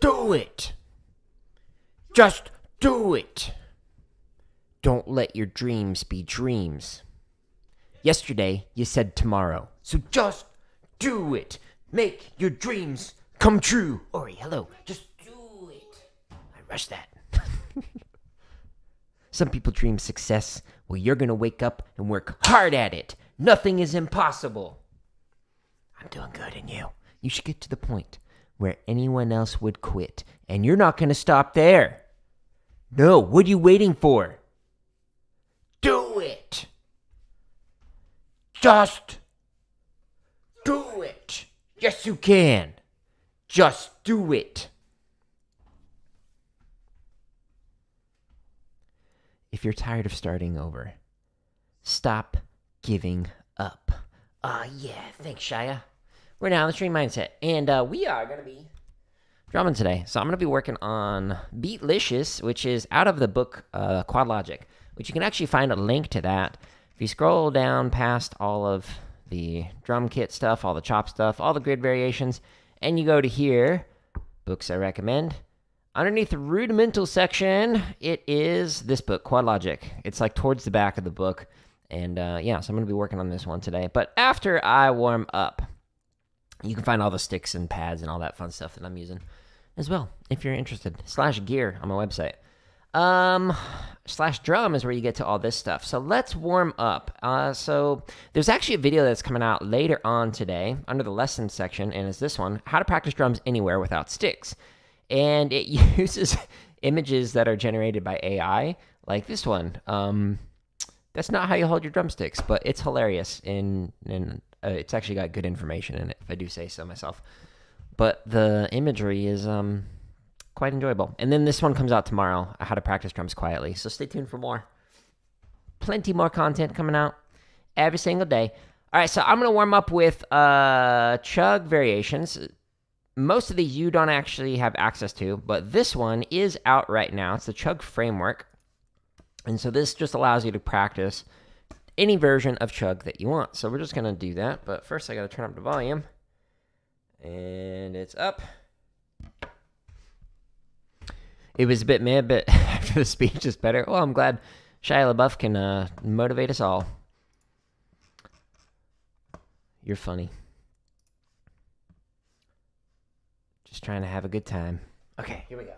do it. Just do it. Don't let your dreams be dreams. Yesterday, you said tomorrow. So just do it. Make your dreams come true. Ori, hello. Just do it. I rushed that. Some people dream success. Well, you're going to wake up and work hard at it. Nothing is impossible. I'm doing good in you. You should get to the point where anyone else would quit. And you're not going to stop there. No, what are you waiting for? Do it. Just do it. Yes, you can. Just do it. If you're tired of starting over, stop giving up. Yeah, thanks, Shia. We're now in the stream mindset, and we are going to be drumming today. So I'm going to be working on Beatlicious, which is out of the book Quad Logic, which you can actually find a link to that. If you scroll down past all of the drum kit stuff, all the chop stuff, all the grid variations, and you go to here, books I recommend. Underneath the rudimental section, it is this book, Quad Logic. It's like towards the back of the book. And yeah, so I'm going to be working on this one today. But after I warm up, you can find all the sticks and pads and all that fun stuff that I'm using as well, if you're interested. /gear on my website. /drum is where you get to all this stuff. So let's warm up. So there's actually a video that's coming out later on today under the lessons section, and it's this one, How to Practice Drums Anywhere Without Sticks. And it uses images that are generated by AI, like this one. That's not how you hold your drumsticks, but it's hilarious, and it's actually got good information in it, if I do say so myself. But the imagery is quite enjoyable. And then this one comes out tomorrow, How to Practice Drums Quietly. So stay tuned for more. Plenty more content coming out every single day. All right, so I'm going to warm up with Chug variations. Most of these you don't actually have access to, but this one is out right now. It's the Chug framework. And so this just allows you to practice any version of Chug that you want. So we're just going to do that. But first I got to turn up the volume. And it's up. It was a bit meh, but after the speech is better. Well, I'm glad Shia LaBeouf can motivate us all. You're funny. Just trying to have a good time. Okay, here we go.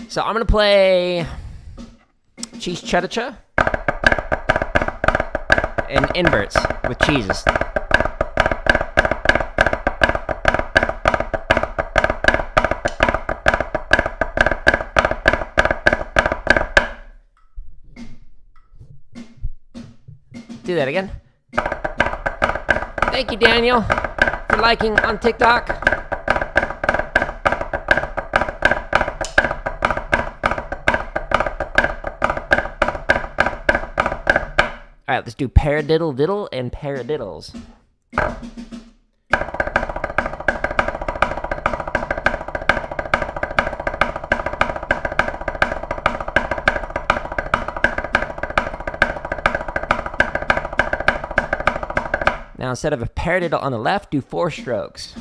So I'm going to play Cheese Cha-Cha and inverts with cheeses. Do that again. Thank you, Daniel, for liking on TikTok. All right, let's do paradiddle diddle and paradiddles. Now, instead of a paradiddle on the left, do 4 strokes.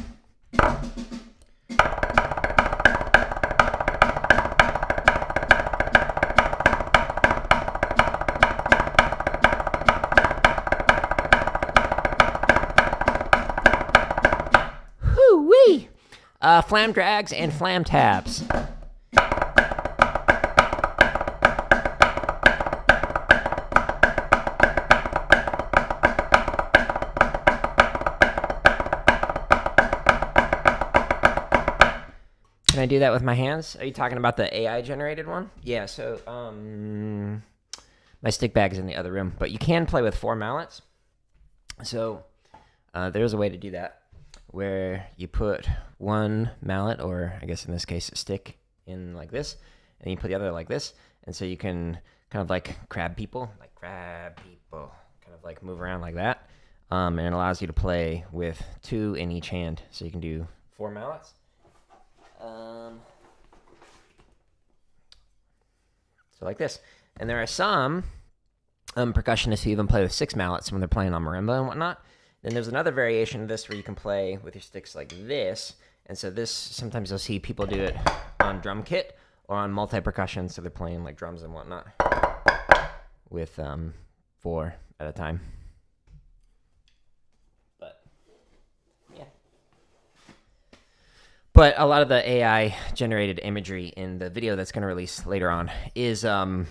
Hoo-wee! Flam drags and flam tabs. Can I do that with my hands? Are you talking about the AI generated one? Yeah, so my stick bag is in the other room, but you can play with 4 mallets. So there's a way to do that where you put one mallet, or I guess in this case a stick, in like this, and you put the other like this, and so you can kind of like grab people, kind of like move around like that, and it allows you to play with 2 in each hand, so you can do 4 mallets. So like this. And there are some percussionists who even play with 6 mallets when they're playing on marimba and whatnot. Then there's another variation of this where you can play with your sticks like this. And so this, sometimes you'll see people do it on drum kit or on multi-percussion, so they're playing like drums and whatnot with 4 at a time. But yeah. But a lot of the AI generated imagery in the video that's going to release later on is not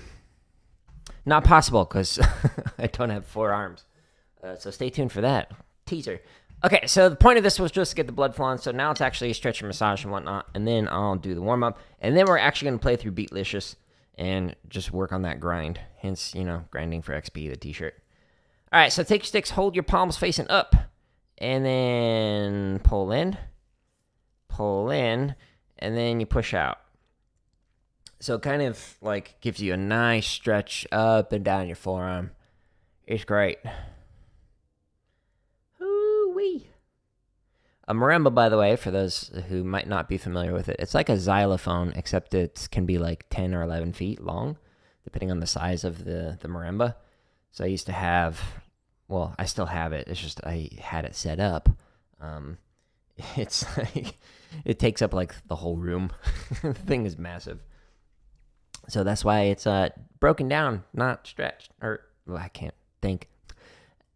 possible because I don't have 4 arms. So stay tuned for that. Teaser. Okay, so the point of this was just to get the blood flowing, so now it's actually a stretch and massage and whatnot, and then I'll do the warm-up, and then we're actually going to play through Beatlicious and just work on that grind, hence, you know, grinding for XP, the t-shirt. All right, so take your sticks, hold your palms facing up, and then pull in, and then you push out. So it kind of, like, gives you a nice stretch up and down your forearm. It's great. A marimba, by the way, for those who might not be familiar with it, it's like a xylophone, except it can be like 10 or 11 feet long, depending on the size of the marimba. So I used to have, well, I still have it. It's just I had it set up. It's like, it takes up like the whole room. The thing is massive. So that's why it's broken down, not stretched. Or, well, I can't think.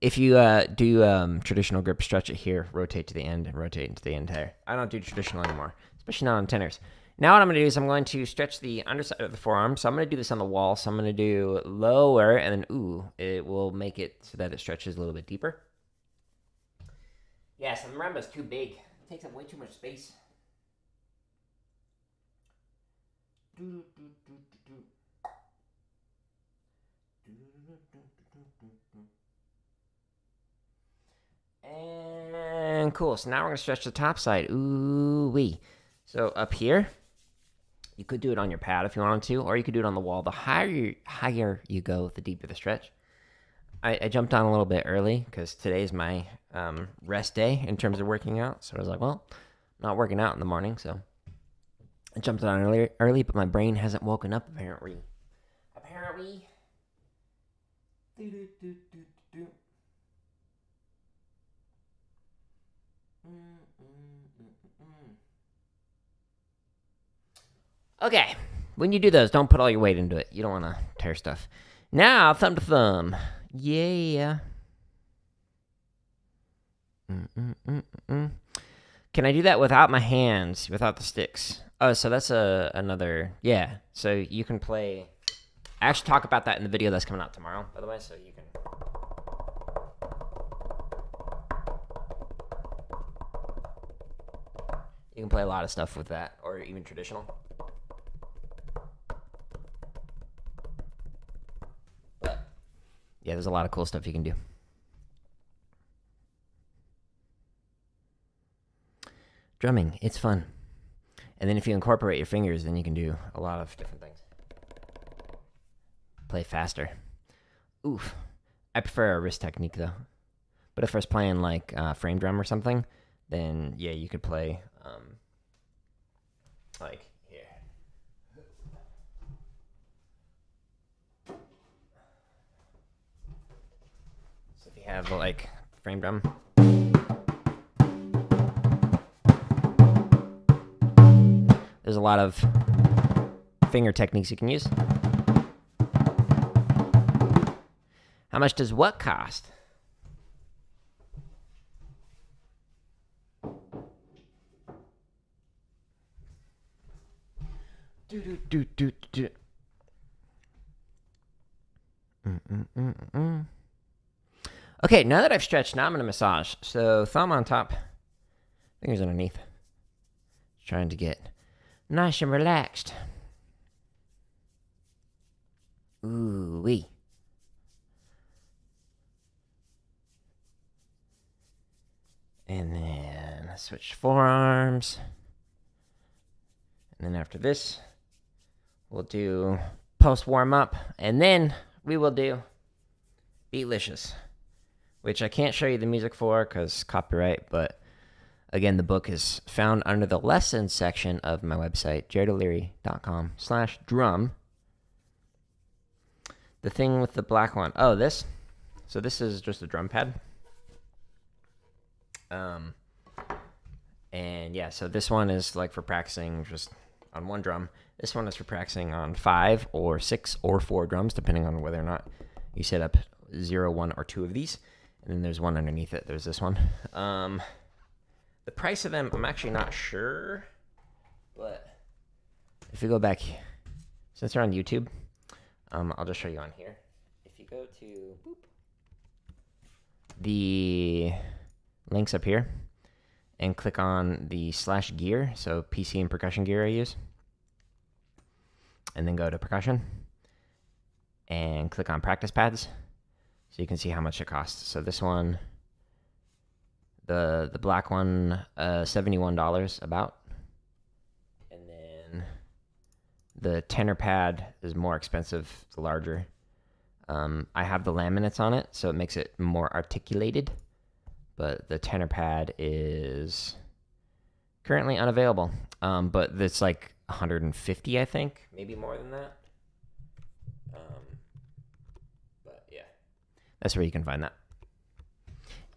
If you do traditional grip, stretch it here, rotate to the end, and rotate into the entire. I don't do traditional anymore, especially not on tenors. Now what I'm going to do is I'm going to stretch the underside of the forearm. So I'm going to do this on the wall. So I'm going to do lower, and then, it will make it so that it stretches a little bit deeper. Yeah, so the marimba's too big. It takes up way too much space. And cool. So now we're going to stretch the top side. Ooh-wee. So up here, you could do it on your pad if you wanted to, or you could do it on the wall. The higher you go, the deeper the stretch. I jumped on a little bit early because today's my rest day in terms of working out. So I was like, well, I'm not working out in the morning, so I jumped on early, but my brain hasn't woken up apparently. Okay, when you do those, don't put all your weight into it. You don't want to tear stuff. Now, thumb to thumb. Yeah. Can I do that without my hands, without the sticks? Oh, so that's another, yeah. So you can play, I actually talk about that in the video that's coming out tomorrow, by the way, so you can. You can play a lot of stuff with that, or even traditional. But, yeah, there's a lot of cool stuff you can do. Drumming, it's fun. And then if you incorporate your fingers, then you can do a lot of different things. Play faster. Oof. I prefer a wrist technique, though. But if I was playing, like, frame drum or something, then, yeah, you could play, like, here. So if you have, like, frame drum. There's a lot of finger techniques you can use. How much does what cost? Okay, now that I've stretched, now I'm going to massage. So thumb on top, fingers underneath. Trying to get nice and relaxed. Ooh-wee. And then switch forearms. And then after this, we'll do post warm-up. And then we will do Beatlicious, which I can't show you the music for because copyright, but again, the book is found under the lessons section of my website, jaredoleary.com/drum. The thing with the black one. Oh, this? So this is just a drum pad. And yeah, so this one is like for practicing just on one drum. This one is for practicing on 5 or 6 or 4 drums, depending on whether or not you set up 0, 1, or 2 of these. And then there's one underneath it. There's this one. The price of them, I'm actually not sure. But if you go back, since they're on YouTube, I'll just show you on here. If you go to the links up here and click on the /gear, so PC and percussion gear I use, and then go to percussion and click on practice pads so you can see how much it costs. So this one, the black one, $71 about. And then the Tenor pad is more expensive, the larger. I have the laminates on it, so it makes it more articulated. But the Tenor pad is currently unavailable. But it's like $150, I think, maybe more than that. But yeah, that's where you can find that.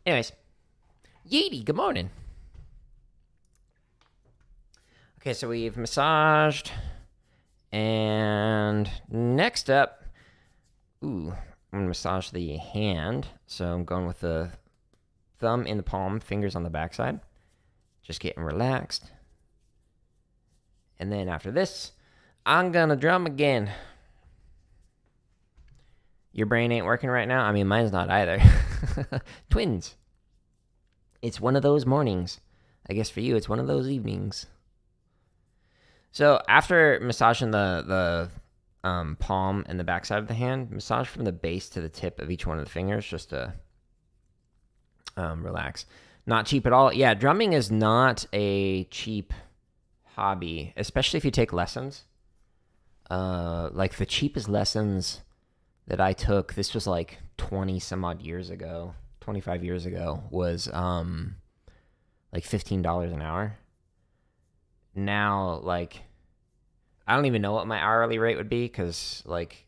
Anyways, Yeety, good morning. Okay, so we've massaged, and next up, I'm gonna massage the hand. So I'm going with the thumb in the palm, fingers on the backside, just getting relaxed. And then after this, I'm gonna drum again. Your brain ain't working right now? I mean, mine's not either. Twins. It's one of those mornings. I guess for you, it's one of those evenings. So after massaging the palm and the backside of the hand, massage from the base to the tip of each one of the fingers just to relax. Not cheap at all. Yeah, drumming is not a cheap hobby, especially if you take lessons. Like the cheapest lessons that I took, this was like 20 some odd years ago, 25 years ago, was like $15 an hour. Now, like, I don't even know what my hourly rate would be, because like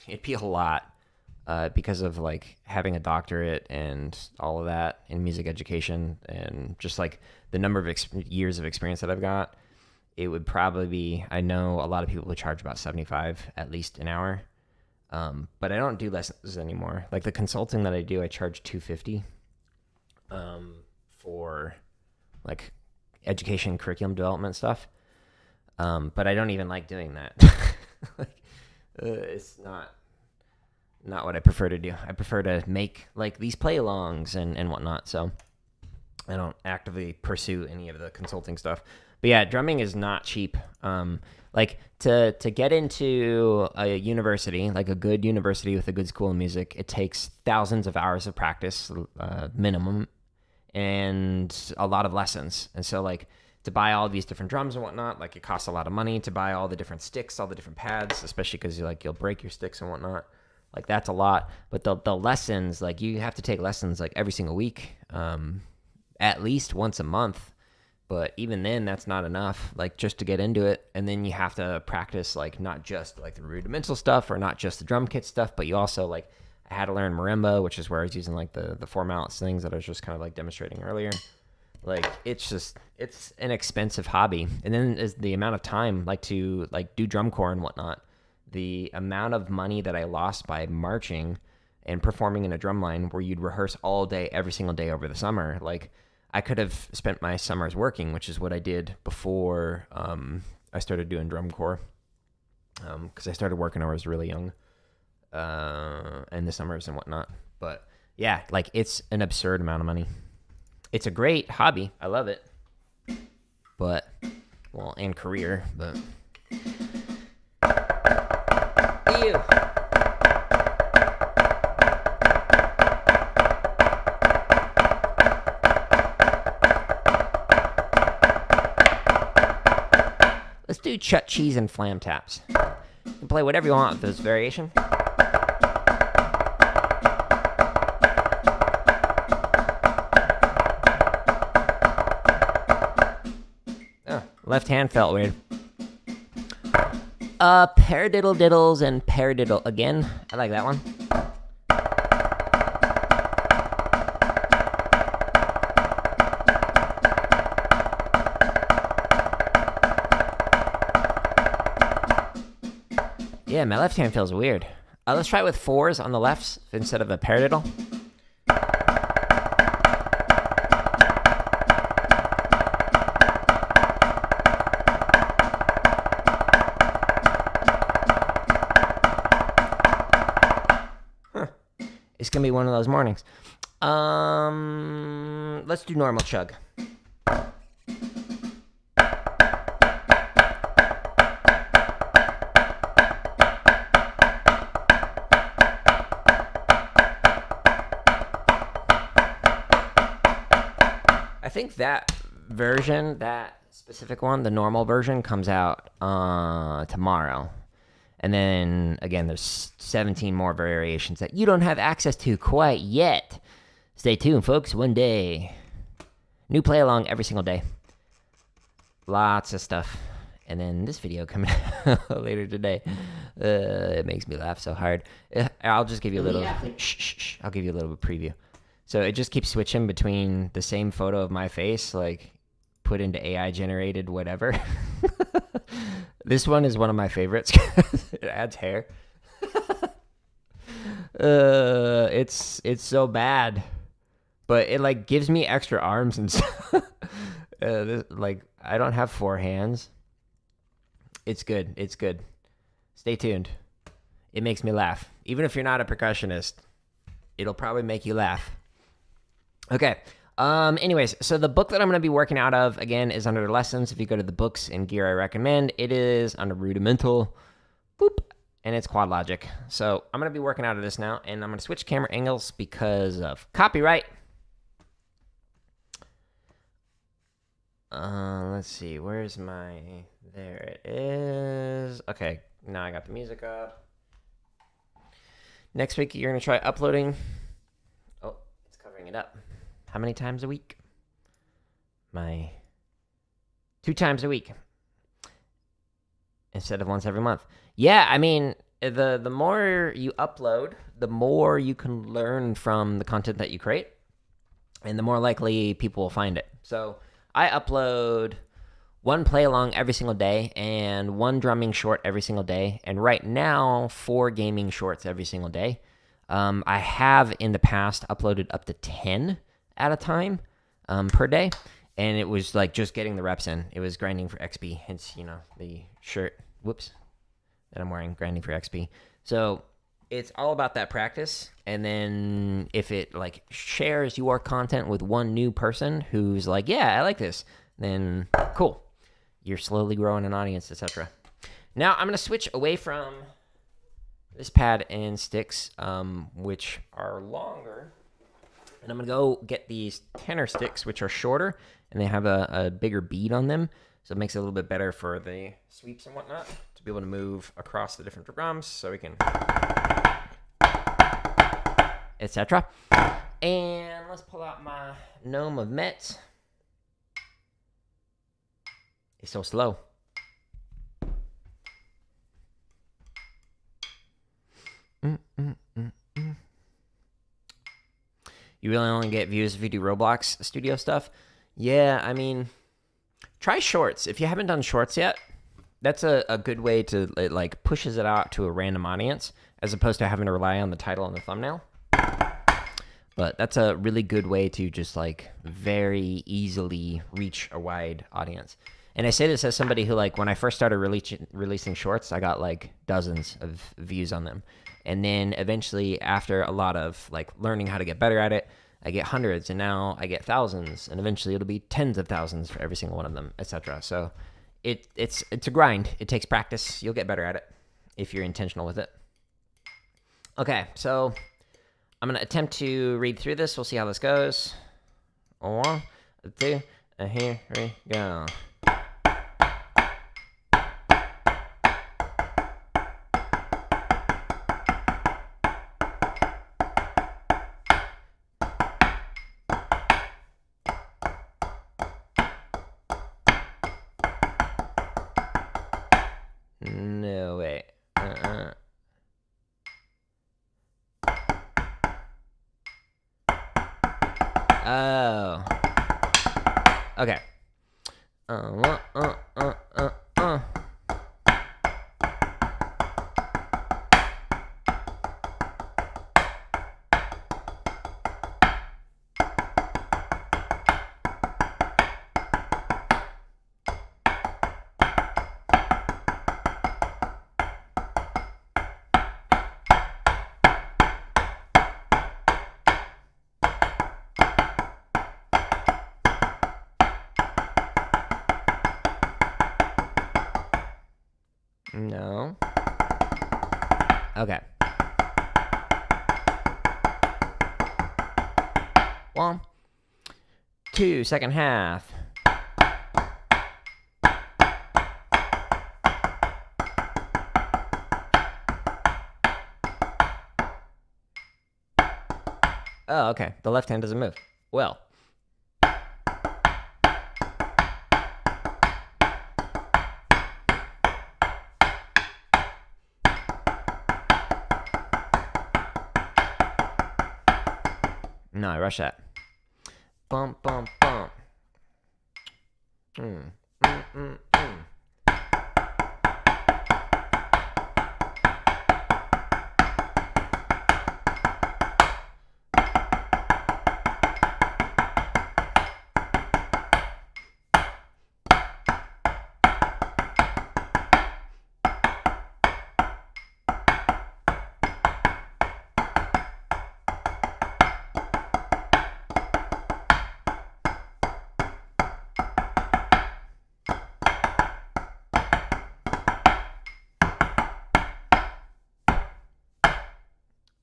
it'd be a lot because of like having a doctorate and all of that in music education, and just like the number of years of experience that I've got. It would probably be, I know a lot of people would charge about $75 at least an hour, but I don't do lessons anymore. Like the consulting that I do, I charge $250 for like education curriculum development stuff, but I don't even like doing that. It's not what I prefer to do. I prefer to make like these play-alongs and whatnot, so I don't actively pursue any of the consulting stuff. But yeah, drumming is not cheap. Like to get into a university, like a good university with a good school of music, it takes thousands of hours of practice minimum, and a lot of lessons. And so like to buy all these different drums and whatnot, like it costs a lot of money to buy all the different sticks, all the different pads, especially because you'll break your sticks and whatnot. Like that's a lot. But the lessons, like you have to take lessons like every single week, at least once a month. But even then, that's not enough, like just to get into it. And then you have to practice like not just like the rudimental stuff or not just the drum kit stuff, but you also like, I had to learn marimba, which is where I was using like the 4 mallets things that I was just kind of like demonstrating earlier. Like it's an expensive hobby. And then is the amount of time like to like do drum corps and whatnot. The amount of money that I lost by marching and performing in a drumline where you'd rehearse all day, every single day over the summer. Like I could have spent my summers working, which is what I did before I started doing drum corps, because I started working when I was really young, in the summers and whatnot. But yeah, like it's an absurd amount of money. It's a great hobby. I love it. But, well, and career, but... Ew. Let's do chut, cheese, and flam taps. You can play whatever you want with this variation. Oh, left hand felt weird. Paradiddle diddles and paradiddle again. I like that one. Yeah, my left hand feels weird. Let's try it with 4s on the lefts instead of a paradiddle. It's gonna be one of those mornings. Let's do normal chug. I think that version, that specific one, the normal version, comes out tomorrow. And then, again, there's 17 more variations that you don't have access to quite yet. Stay tuned, folks. One day. New play-along every single day. Lots of stuff. And then this video coming out later today. It makes me laugh so hard. I'll just give you a little... Shh. I'll give you a little preview. So it just keeps switching between the same photo of my face, like put into AI-generated whatever. This one is one of my favorites. It adds hair. It's so bad, but it like gives me extra arms and stuff. Like I don't have 4 hands. It's good. It's good. Stay tuned. It makes me laugh. Even if you're not a percussionist, it'll probably make you laugh. Okay. Anyways, so the book that I'm going to be working out of, again, is under lessons. If you go to the books and gear I recommend, it is under rudimental, boop, and it's quad logic. So I'm going to be working out of this now, and I'm going to switch camera angles because of copyright. Let's see, where's my, there it is. Okay, now I got the music up. Next week, you're going to try uploading. Oh, it's covering it up. How many times a week? 2 times a week instead of once every month. Yeah, I mean, the more you upload, the more you can learn from the content that you create, and the more likely people will find it. So I upload 1 play along every single day and 1 drumming short every single day, and right now 4 gaming shorts every single day. I have in the past uploaded up to 10 at a time per day, and it was like just getting the reps in. It was grinding for XP, hence the shirt that I'm wearing, grinding for XP. So it's all about that practice, and then if it like shares your content with one new person who's like, yeah, I like this, then cool, you're slowly growing an audience, etc. Now I'm going to switch away from this pad and sticks, which are longer. And I'm going to go get these Tenor sticks, which are shorter, and they have a bigger bead on them. So it makes it a little bit better for the sweeps and whatnot, to be able to move across the different drums so we can, etc. And let's pull out my Gnome of Metz. It's so slow. You really only get views if you do Roblox studio stuff? Yeah, I mean, try shorts. If you haven't done shorts yet, that's a good way to, it like pushes it out to a random audience as opposed to having to rely on the title and the thumbnail. But that's a really good way to just like very easily reach a wide audience. And I say this as somebody who, like, when I first started releasing shorts, I got like dozens of views on them. And then eventually, after a lot of like learning how to get better at it, I get hundreds, and now I get thousands, and eventually it'll be tens of thousands for every single one of them, etc. So it's a grind. It takes practice. You'll get better at it if you're intentional with it. Okay, so I'm gonna attempt to read through this. We'll see how this goes. 1, 2, and here we go. No, wait. Oh. Okay. No. Okay. 1, 2, second half. Oh, okay. The left hand doesn't move. Well. No, I rushed that. Bump, bump, bump.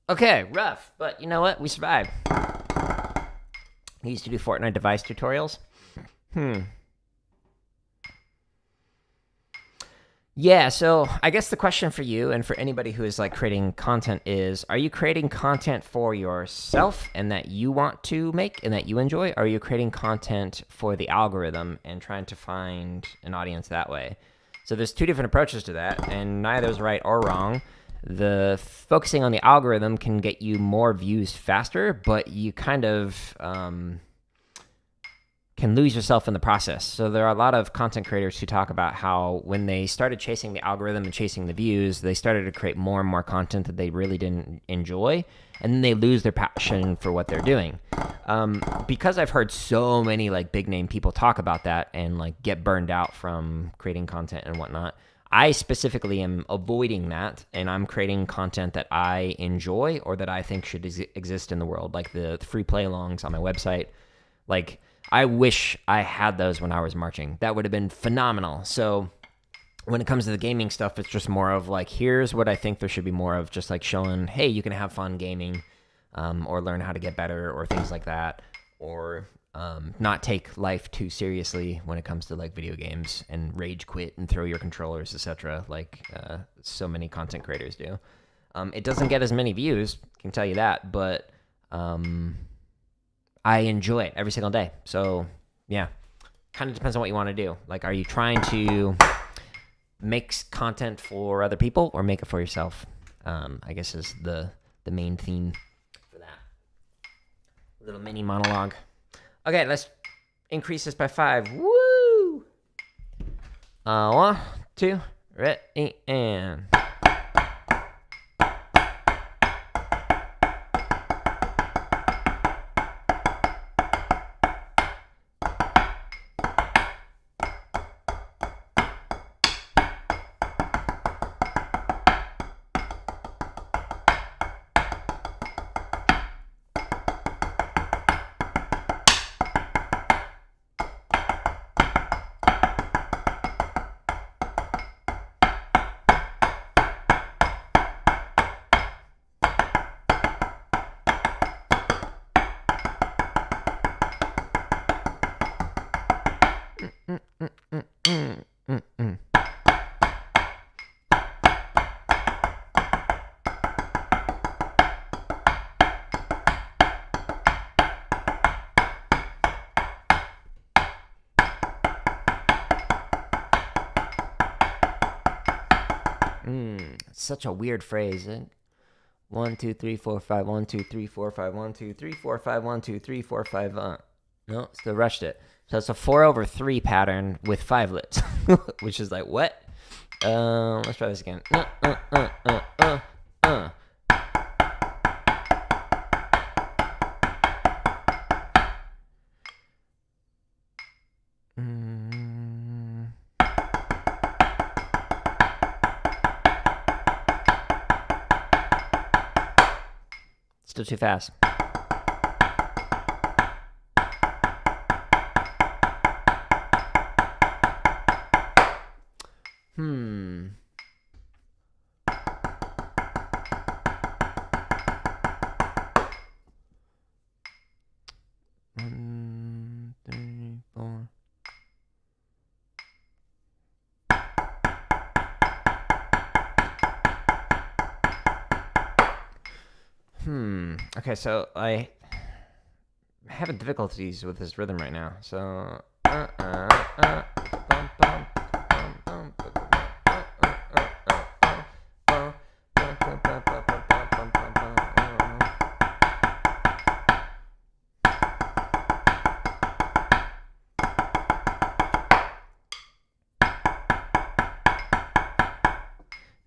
Okay, rough, but you know what? We survived. I used to do Fortnite device tutorials. Yeah, so I guess the question for you and for anybody who is like creating content is, are you creating content for yourself and that you want to make and that you enjoy? Or are you creating content for the algorithm and trying to find an audience that way? So there's two different approaches to that, and neither is right or wrong. The focusing on the algorithm can get you more views faster, but you kind of can lose yourself in the process. So there are a lot of content creators who talk about how when they started chasing the algorithm and chasing the views, they started to create more and more content that they really didn't enjoy, and then they lose their passion for what they're doing. Because I've heard so many like big name people talk about that and like get burned out from creating content and whatnot, I specifically am avoiding that, and I'm creating content that I enjoy or that I think should exist in the world, like the free play-alongs on my website. Like, I wish I had those when I was marching. That would have been phenomenal. So when it comes to the gaming stuff, it's just more of like, here's what I think there should be more of, just like showing, hey, you can have fun gaming, or learn how to get better, or things like that, or not take life too seriously when it comes to like video games and rage quit and throw your controllers, etc. Like so many content creators do. It doesn't get as many views, I can tell you that, but I enjoy it every single day. So yeah, kind of depends on what you want to do. Like, are you trying to make content for other people or make it for yourself? I guess is the main theme for that little mini monologue. Okay, let's increase this by 5. Woo! 1, 2, ready, and... Such a weird phrase. 1, 2, 3, 4, 5. 1, 2, 3, 4, 5. 1, 2, 3, 4, 5. 1, 2, 3, 4, 5. No, still rushed it. So it's a 4/3 pattern with 5 lits, which is like what? Let's try this again. Still too fast. 1, 3, 4. Okay, so I having difficulties with this rhythm right now. So bum, bum, bum, bum, bum,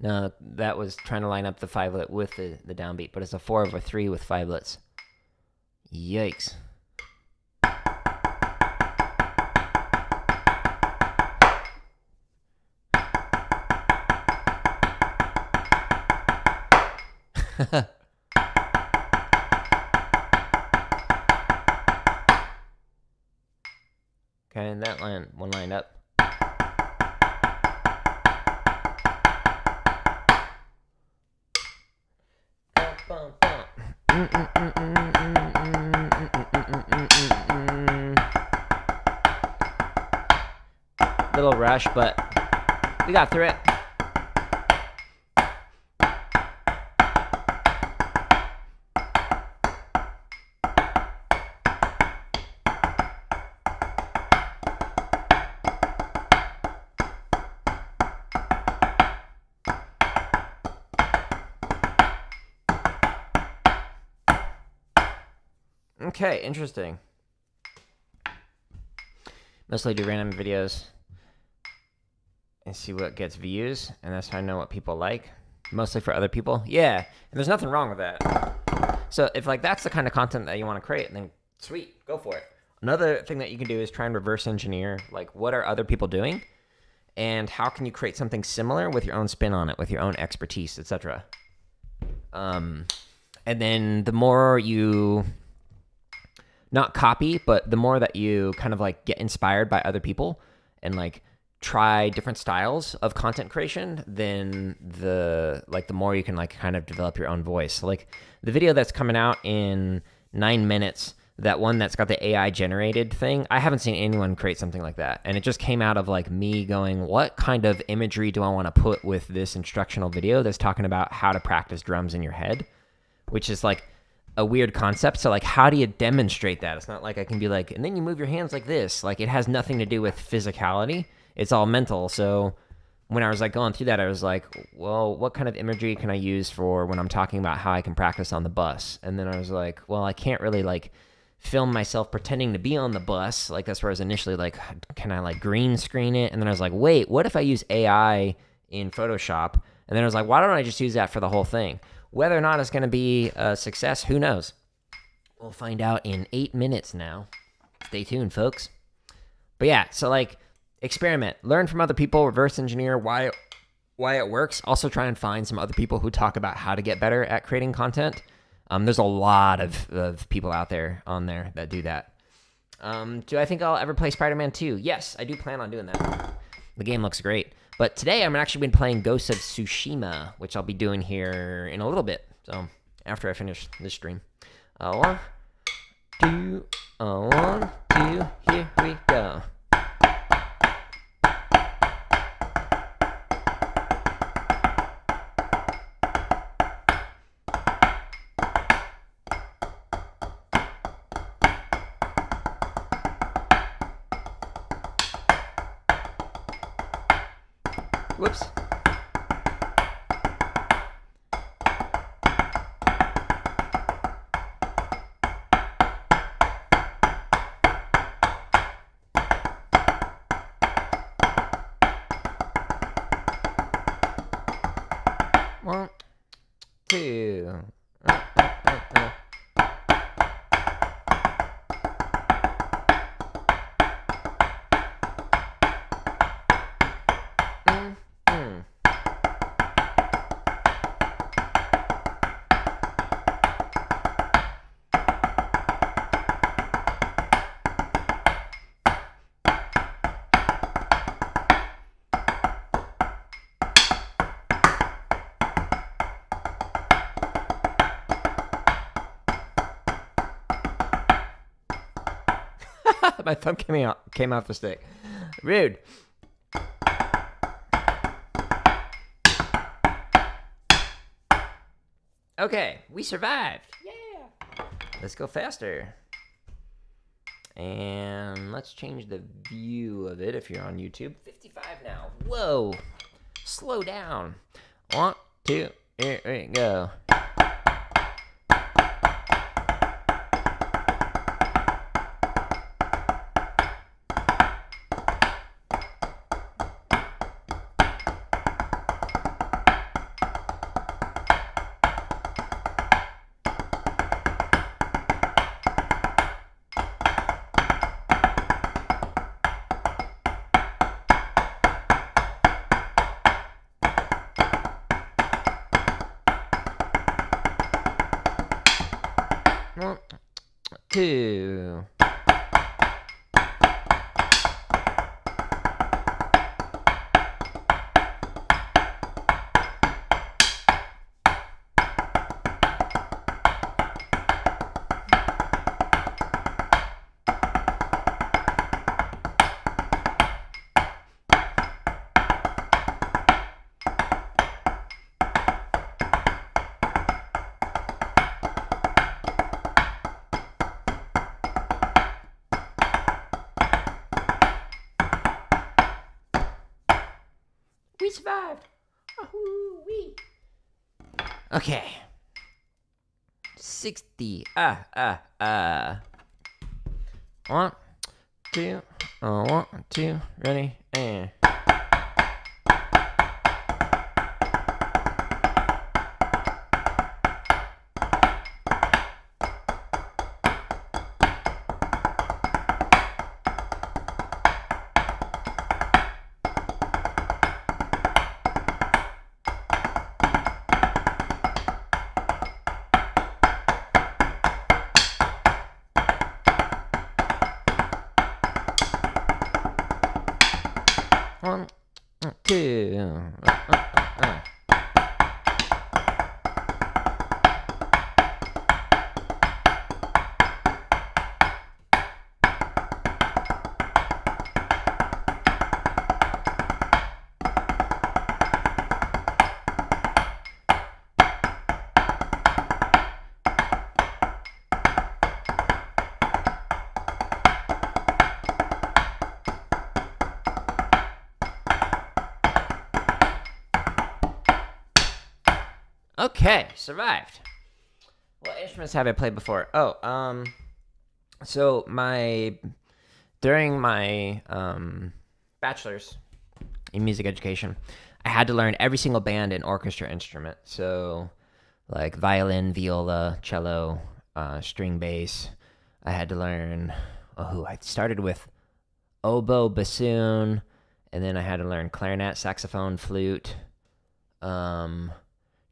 No, that was trying to line up the 5-lit with the downbeat, but it's a 4/3 with 5-lits. Yikes. Okay, and that one lined up. Little rush, but we got through it. Okay, interesting. Mostly do random videos and see what gets views, and that's how I know what people like. Mostly for other people. Yeah, and there's nothing wrong with that. So if like that's the kind of content that you want to create, then sweet, go for it. Another thing that you can do is try and reverse engineer, like what are other people doing, and how can you create something similar with your own spin on it, with your own expertise, etc. And then the more you not copy, but the more that you kind of like get inspired by other people and like try different styles of content creation, then the more you can like kind of develop your own voice. Like the video that's coming out in 9 minutes, that one that's got the AI generated thing, I haven't seen anyone create something like that. And it just came out of like me going, what kind of imagery do I want to put with this instructional video that's talking about how to practice drums in your head, which is like a weird concept. So like, how do you demonstrate that? It's not like I can be like, and then you move your hands like this. Like it has nothing to do with physicality. It's all mental. So when I was like going through that, I was like, well, what kind of imagery can I use for when I'm talking about how I can practice on the bus? And then I was like, well, I can't really like film myself pretending to be on the bus. Like that's where I was initially like, can I like green screen it? And then I was like, wait, what if I use AI in Photoshop? And then I was like, why don't I just use that for the whole thing? Whether or not it's going to be a success, who knows? We'll find out in 8 minutes now. Stay tuned, folks. But yeah, so like experiment, learn from other people, reverse engineer why it works. Also try and find some other people who talk about how to get better at creating content. There's a lot of people out there on there that do that. Do I think I'll ever play Spider-Man 2? Yes, I do plan on doing that. The game looks great. But today I'm actually been playing Ghost of Tsushima, which I'll be doing here in a little bit. So after I finish this stream. 1, 2, here we go. Whoops. One, two. My thumb came off the stick. Rude. Okay, we survived. Yeah. Let's go faster. And let's change the view of it if you're on YouTube. 55 now. Whoa. Slow down. 1, 2, here we go. One, 2. We survived. Wee. Okay. 60. 1, 2. 1, 2. Ready? And. One, 2. Okay, survived. What instruments have I played before? So during my bachelor's in music education, I had to learn every single band and orchestra instrument. So like violin, viola, cello, string bass. I had to learn. I started with oboe, bassoon, and then I had to learn clarinet, saxophone, flute,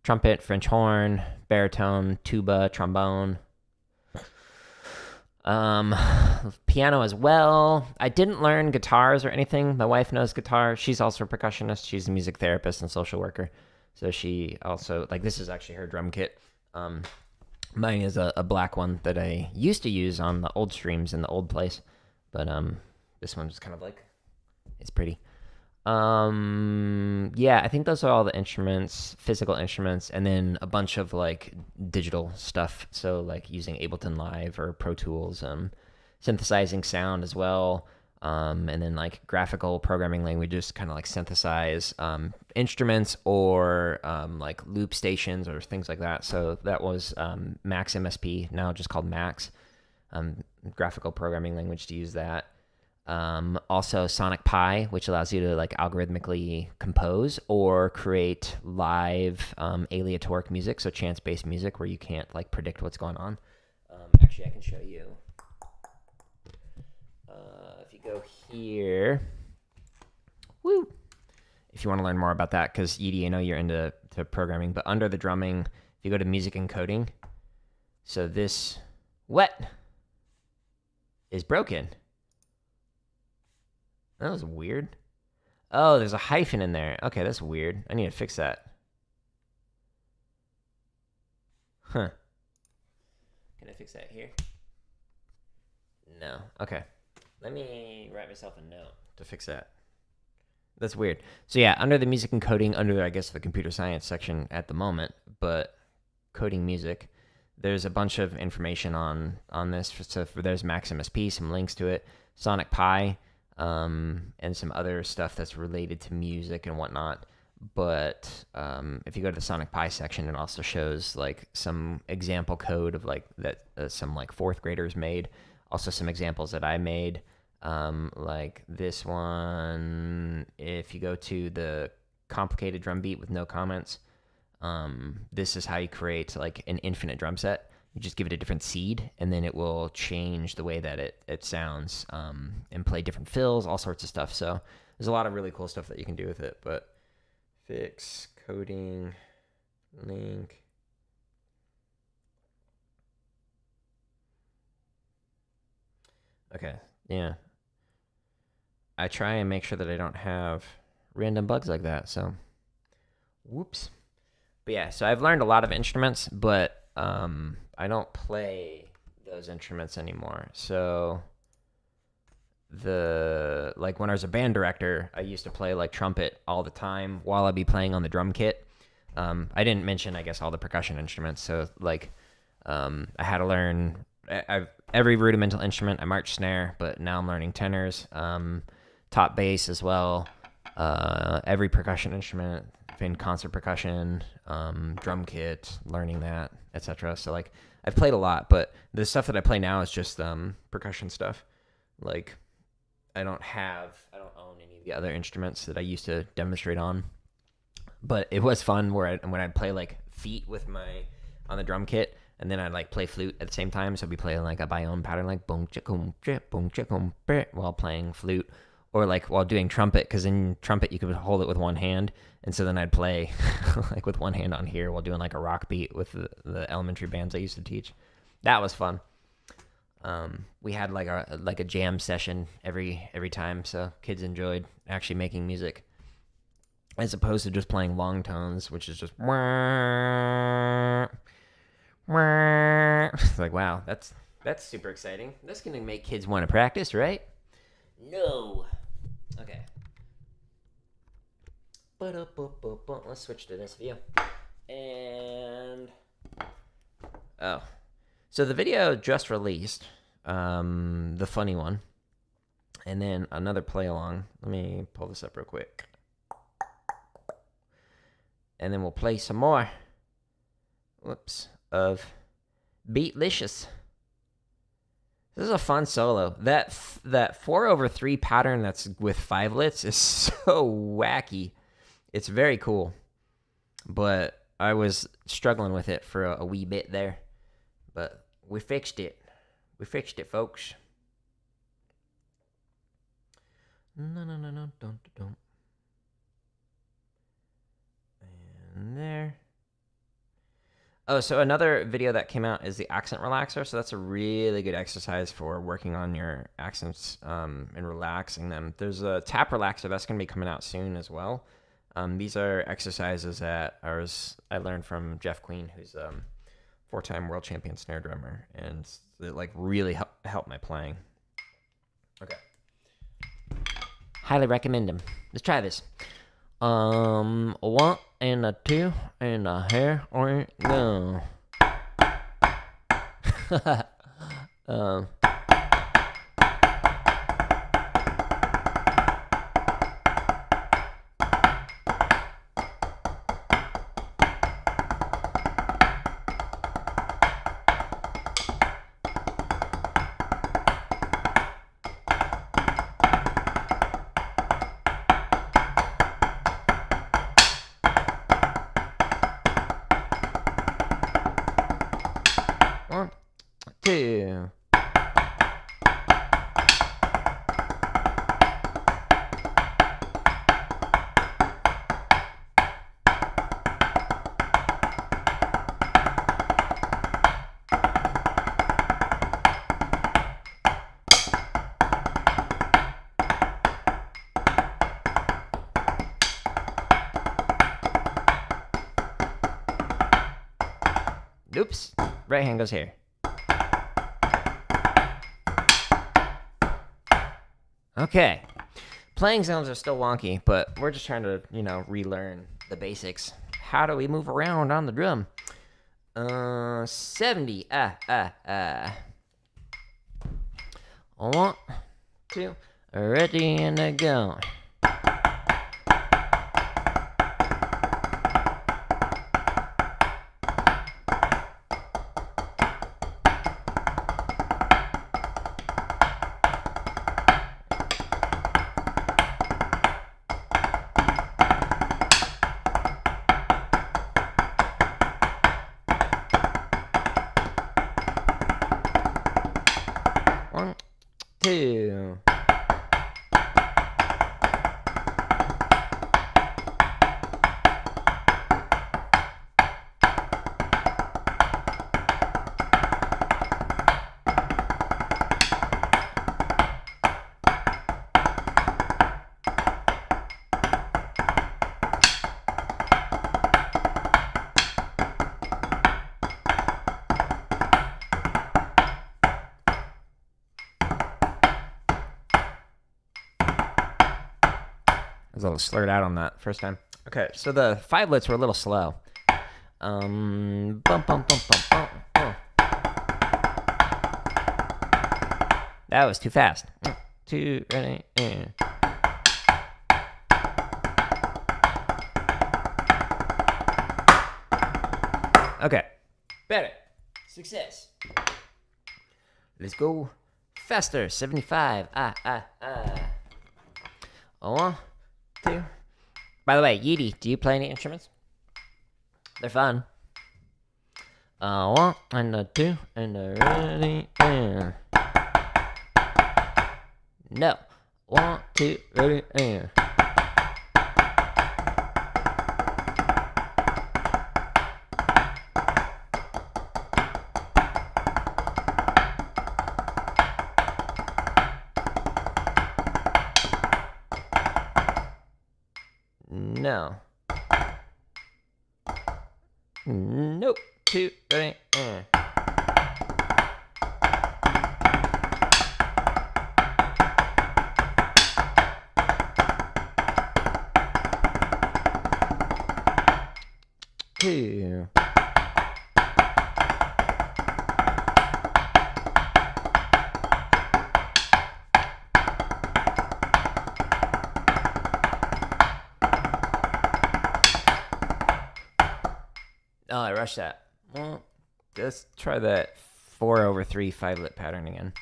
trumpet, French horn, baritone, tuba, trombone, piano as well. I didn't learn guitars or anything. My wife knows guitar. She's also a percussionist. She's a music therapist and social worker. So she also, this is actually her drum kit. Mine is a black one that I used to use on the old streams in the old place. But this one's kind of it's pretty. I think those are all the instruments, physical instruments, and then a bunch of digital stuff. So using Ableton Live or Pro Tools, synthesizing sound as well. And then graphical programming languages kind of synthesize instruments or loop stations or things like that. So that was Max MSP, now just called Max, graphical programming language to use that. Also Sonic Pi, which allows you to algorithmically compose or create live aleatoric music, so chance-based music where you can't predict what's going on. Actually, I can show you. If you go here, woo! If you want to learn more about that, because Edie, I know you're into programming, but under the drumming, if you go to music encoding, so this what is broken. That was weird. Oh, there's a hyphen in there. Okay, that's weird. I need to fix that. Huh. Can I fix that here? No. Okay. Let me write myself a note to fix that. That's weird. So yeah, under the music and coding, under I guess the computer science section at the moment, but coding music, there's a bunch of information on this. So there's Maximus P, some links to it, Sonic Pi, and some other stuff that's related to music and whatnot. But if you go to the Sonic Pi section, it also shows like some example code of like that some like fourth graders made. Also some examples that I made, like this one. If you go to the complicated drum beat with no comments, this is how you create like an infinite drum set. You just give it a different seed, and then it will change the way that it sounds, and play different fills, all sorts of stuff. So there's a lot of really cool stuff that you can do with it. But fix coding link. Okay, yeah. I try and make sure that I don't have random bugs like that, so whoops. But yeah, so I've learned a lot of instruments, but I don't play those instruments anymore. So like when I was a band director, I used to play like trumpet all the time while I'd be playing on the drum kit. I didn't mention, I guess, all the percussion instruments. So like I had to learn every rudimental instrument. I march snare, but now I'm learning tenors, top bass as well, every percussion instrument in concert percussion, drum kit, learning that, etc. So like I've played a lot, but the stuff that I play now is just percussion stuff. Like I don't own any of the other instruments that I used to demonstrate on. But it was fun when I'd play like feet on the drum kit, and then I'd like play flute at the same time. So I'd be playing like a biome pattern, like boom chikum boom chikum while playing flute, or like while doing trumpet, because in trumpet you could hold it with one hand, and so then I'd play like with one hand on here while doing like a rock beat with the elementary bands I used to teach. That was fun. We had like a jam session every time, so kids enjoyed actually making music, as opposed to just playing long tones, which is just it's like, wow, that's super exciting. That's gonna make kids want to practice, right? No. Okay. Let's switch to this view. And so the video just released, the funny one, and then another play along. Let me pull this up real quick. And then we'll play some more. Of Beatlicious. This is a fun solo. That 4/3 pattern that's with 5-lits is so wacky. It's very cool. But I was struggling with it for a wee bit there. But we fixed it. We fixed it, folks. No, don't. And there. Oh, so another video that came out is the accent relaxer. So that's a really good exercise for working on your accents and relaxing them. There's a tap relaxer that's going to be coming out soon as well. These are exercises that I learned from Jeff Queen, who's a 4-time world champion snare drummer, and it like really helped my playing. Okay. Highly recommend them. Let's try this. 1 and a 2 and a here we go. One, two. Oops. Right hand goes here. Okay. Playing sounds are still wonky, but we're just trying to, relearn the basics. How do we move around on the drum? 70. 1, 2, ready and go. One, two. I was a little slurred out on that first time. Okay, so the 5-lets were a little slow. Bum, bum, bum, bum, bum, bum. That was too fast. 2, ready, and. Okay, better. Success. Let's go faster. 75. 1, 2. By the way, Yeety, do you play any instruments? They're fun. 1 and a 2 and a ready and. No. 1, 2, ready and. No. Nope. 2, ready, and. Two. Oh, I rushed that. Well, let's try that 4/3 5-lit pattern again.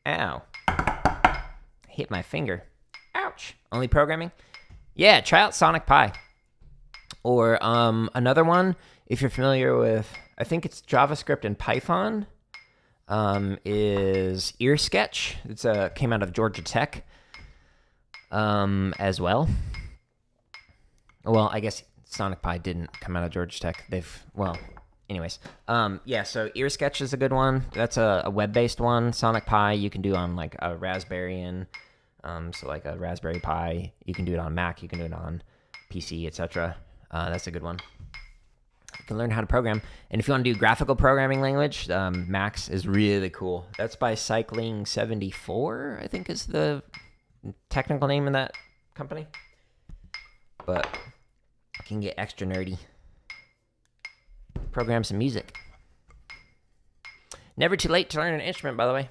Ow. Hit my finger. Ouch. Only programming? Yeah, try out Sonic Pi. Or another one, if you're familiar with, I think it's JavaScript and Python, is Ear Sketch. It's came out of Georgia Tech as well. Well, I guess Sonic Pi didn't come out of Georgia Tech. Anyways. Yeah, so Ear Sketch is a good one. That's a web-based one. Sonic Pi you can do on like a Raspberry and so like a Raspberry Pi. You can do it on Mac. You can do it on PC, etc. That's a good one. You can learn how to program. And if you want to do graphical programming language, Max is really cool. That's by Cycling74, I think is the technical name of that company. But you can get extra nerdy. Program some music. Never too late to learn an instrument, by the way.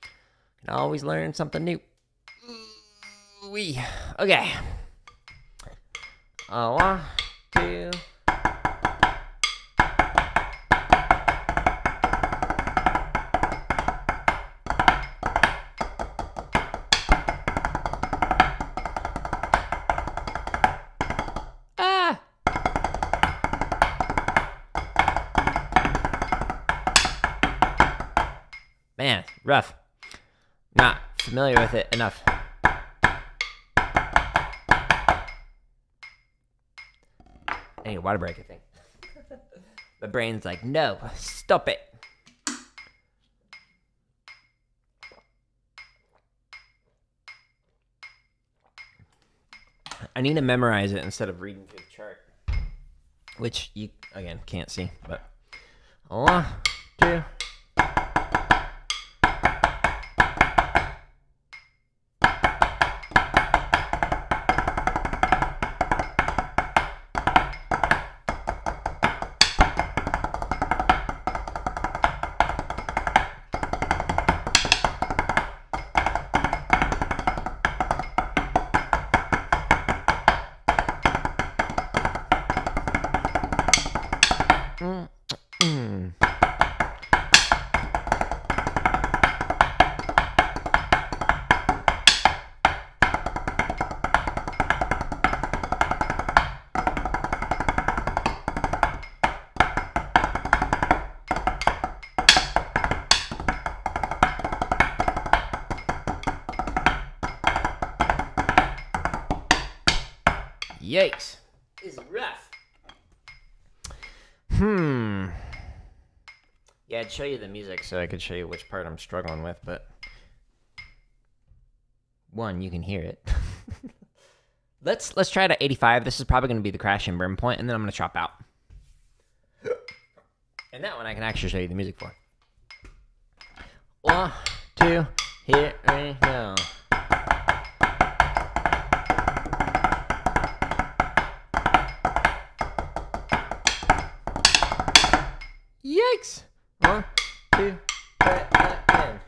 You can always learn something new. Okay. 1, 2. Man, rough. Not familiar with it enough. I need a water break, I think. The brain's like, no, stop it. I need to memorize it instead of reading through the chart, which you, again, can't see, but 1, 2. Yikes. This is rough. Yeah, I'd show you the music so I could show you which part I'm struggling with, but one, you can hear it. Let's try it at 85. This is probably going to be the crash and burn point, and then I'm going to chop out. And that one I can actually show you the music for. 1, 2, here we go. Yikes! 1, 2, 3, and.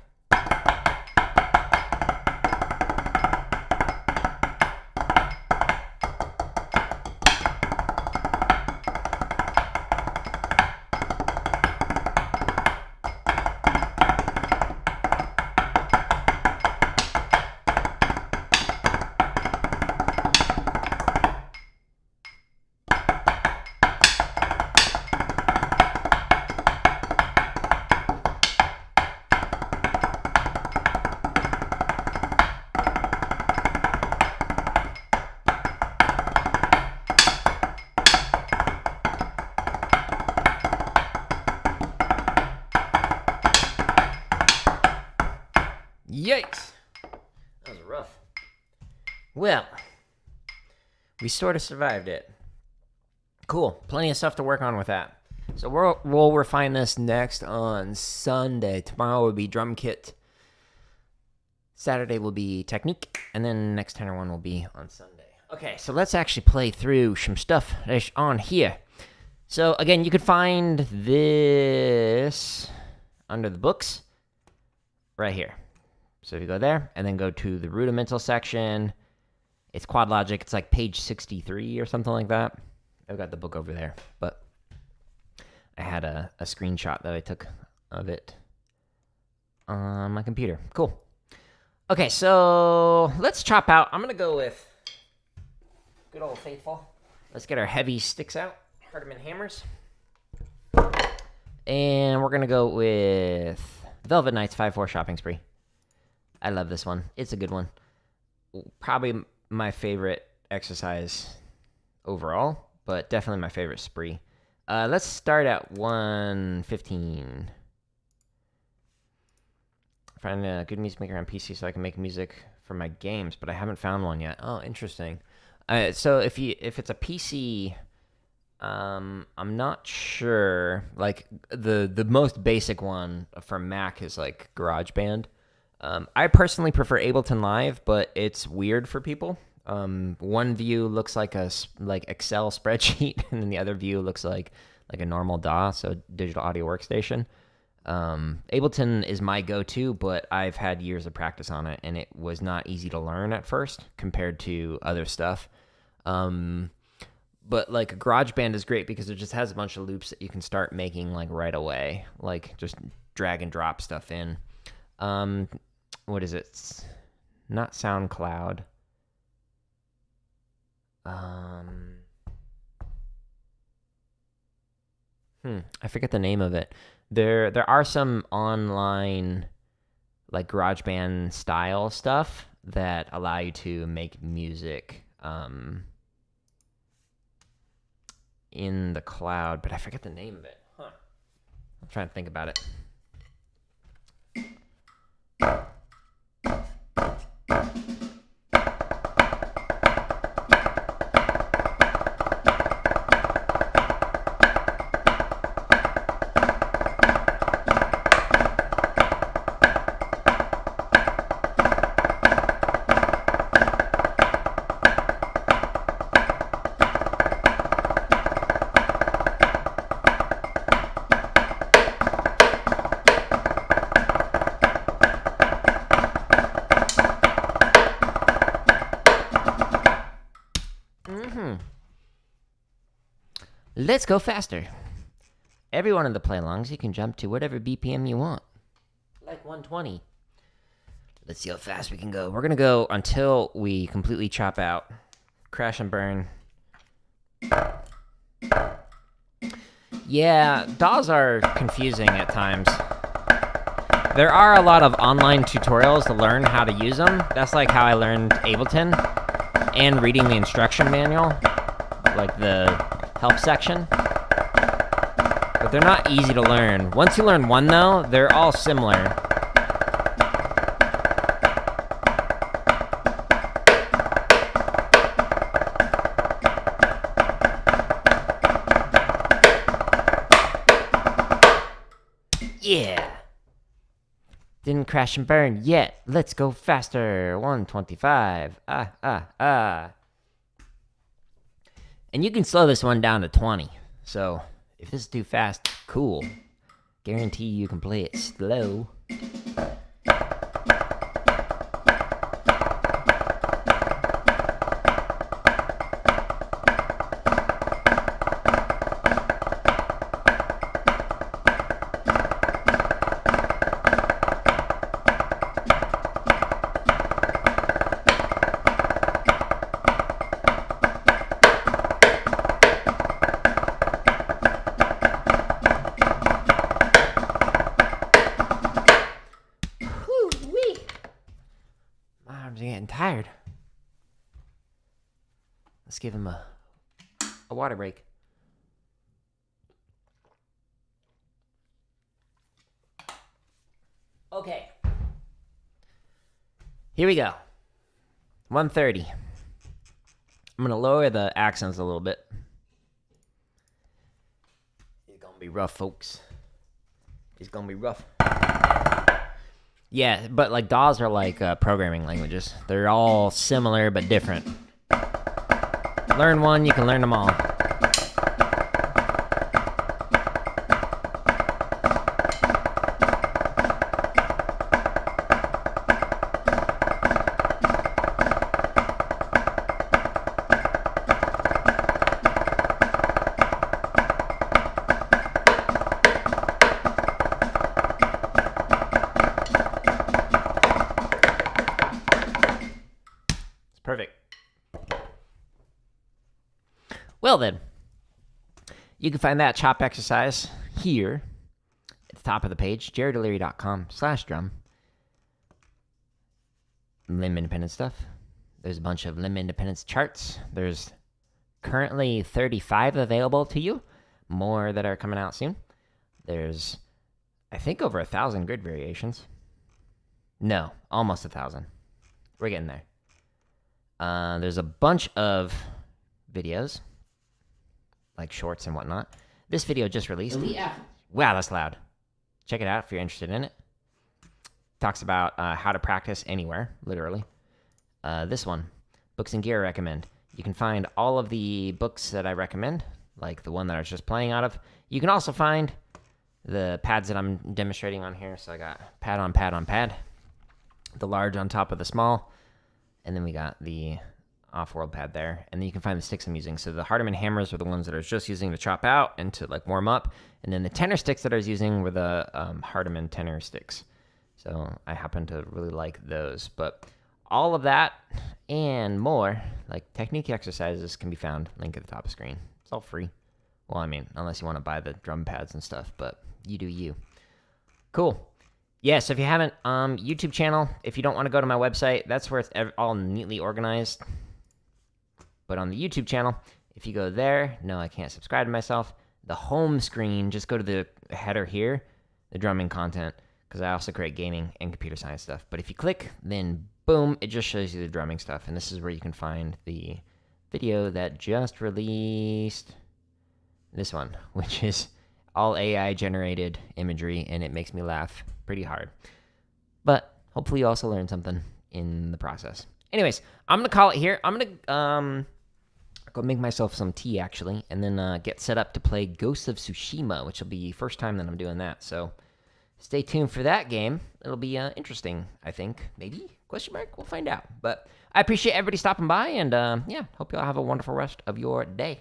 Yikes! That was rough. Well, we sort of survived it. Cool. Plenty of stuff to work on with that. So we'll refine this next on Sunday. Tomorrow will be drum kit. Saturday will be technique. And then next tenor one will be on Sunday. Okay, so let's actually play through some stuff that's on here. So again, you could find this under the books right here. So if you go there and then go to the rudimental section, it's Quad Logic. It's like page 63 or something like that. I've got the book over there, but I had a screenshot that I took of it on my computer. Cool. Okay, so let's chop out. I'm going to go with good old faithful. Let's get our heavy sticks out, Hardeman hammers. And we're going to go with Velvet Knights 5/4 Shopping Spree. I love this one. It's a good one. Probably my favorite exercise overall, but definitely my favorite spree. Let's start at 115. Find a good music maker on PC so I can make music for my games, but I haven't found one yet. Oh, interesting. So if it's a PC, I'm not sure. Like the most basic one for Mac is like GarageBand. I personally prefer Ableton Live, but it's weird for people. One view looks like a Excel spreadsheet, and then the other view looks like a normal DAW, so digital audio workstation. Ableton is my go-to, but I've had years of practice on it, and it was not easy to learn at first compared to other stuff. But like GarageBand is great because it just has a bunch of loops that you can start making like right away, like just drag and drop stuff in. What is it? It's not SoundCloud. I forget the name of it. There are some online like GarageBand style stuff that allow you to make music in the cloud, but I forget the name of it. I'm trying to think about it. let's go faster. Every one of the play-alongs, you can jump to whatever BPM you want. Like 120. Let's see how fast we can go. We're going to go until we completely chop out. Crash and burn. Yeah, DAWs are confusing at times. There are a lot of online tutorials to learn how to use them. That's like how I learned Ableton. And reading the instruction manual. Like the help section. But they're not easy to learn. Once you learn one, though, they're all similar. Yeah! Didn't crash and burn yet. Let's go faster. 125. And you can slow this one down to 20. So, if this is too fast, cool. Guarantee you can play it slow. I'm getting tired. Let's give him a water break. Okay. Here we go. 130. I'm going to lower the accents a little bit. It's going to be rough, folks. It's going to be rough. Yeah, but like DAWs are like programming languages. They're all similar but different. Learn one, you can learn them all. Perfect. Well then, you can find that chop exercise here at the top of the page, jaredoleary.com/drum. Limb independence stuff. There's a bunch of limb independence charts. There's currently 35 available to you. More that are coming out soon. There's, I think, over 1,000 grid variations. No, almost 1,000. We're getting there. There's a bunch of videos, like shorts and whatnot. This video just released. Wow, that's loud. Check it out if you're interested in it. Talks about how to practice anywhere, literally. This one, books and gear I recommend. You can find all of the books that I recommend, like the one that I was just playing out of. You can also find the pads that I'm demonstrating on here. So I got pad on pad on pad, the large on top of the small. And then we got the off-world pad there. And then you can find the sticks I'm using. So the Hardeman hammers are the ones that I was just using to chop out and to like warm up. And then the tenor sticks that I was using were the Hardeman tenor sticks. So I happen to really like those. But all of that and more, like technique exercises, can be found. Link at the top of the screen. It's all free. Well, I mean, unless you want to buy the drum pads and stuff. But you do you. Cool. Yeah, so if you haven't, YouTube channel, if you don't want to go to my website, that's where it's all neatly organized. But on the YouTube channel, if you go there, no, I can't subscribe to myself. The home screen, just go to the header here, the drumming content, because I also create gaming and computer science stuff. But if you click, then boom, it just shows you the drumming stuff. And this is where you can find the video that just released, this one, which is all AI generated imagery, and it makes me laugh pretty hard. But hopefully you also learned something in the process. Anyways, I'm gonna call it here. I'm gonna go make myself some tea actually, and then get set up to play Ghosts of Tsushima, which will be the first time that I'm doing that. So stay tuned for that game. It'll be interesting, I think. Maybe? Question mark? We'll find out. But I appreciate everybody stopping by, and yeah, hope you all have a wonderful rest of your day.